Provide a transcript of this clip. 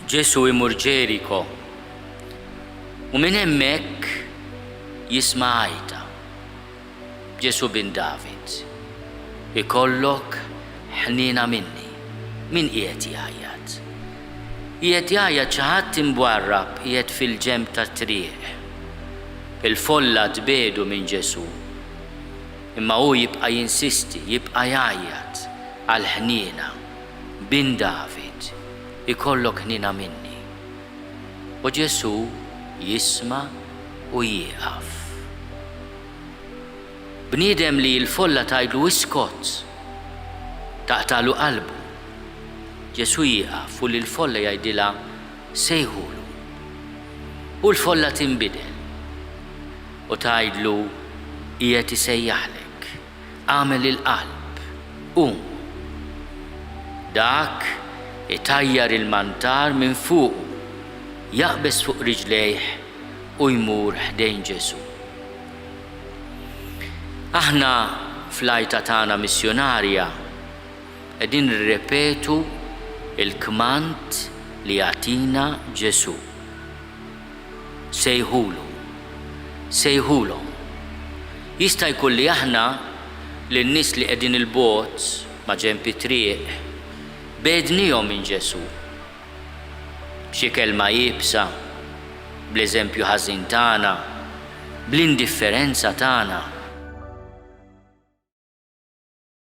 Ġesu imur Ġeriko u minn hemmhekk jisma' għajta. Ġesu bin David, ikollok ħniena minni. Min qiegħed jgħajjad? Qiegħed jgħajjad xi ħadd imwarrab qiegħed fil-ġenb tat-triq. Il-folla tbiedu minn Ġesu, imma hu jibqa' jinsisti, jibqa' jgħajjad għal ħniena. Bin David, ikollok ħniena minni. U Ġesu jisma' u jieqaf. Bniedem li l-folla tgħidlu iskott, taqtalu qalbu. Ġesu jieqaf u li l-folla jgħidilha sejħulu. U l-folla tinbidel u tgħidlu qiegħed isejjaħlek, għamel il-qalb, qum. Dak itajjar il-mantar minn fuq, jaqbes fuq riġlejh u jmur ħdejn Ġesu. Aħna fl-għajta tagħna missjonarja qegħdin nirrepetu il-kmand li jagħtina Ġesu. Sejħulhom. Jista' jkun li aħna lin-nies li qegħdin il-bogħod ma' ġenbi triq bednihom minn Ġesu. B'xi kelma jibsa, bl-eżempju ħażin tagħna, bl-indifferenza tagħna.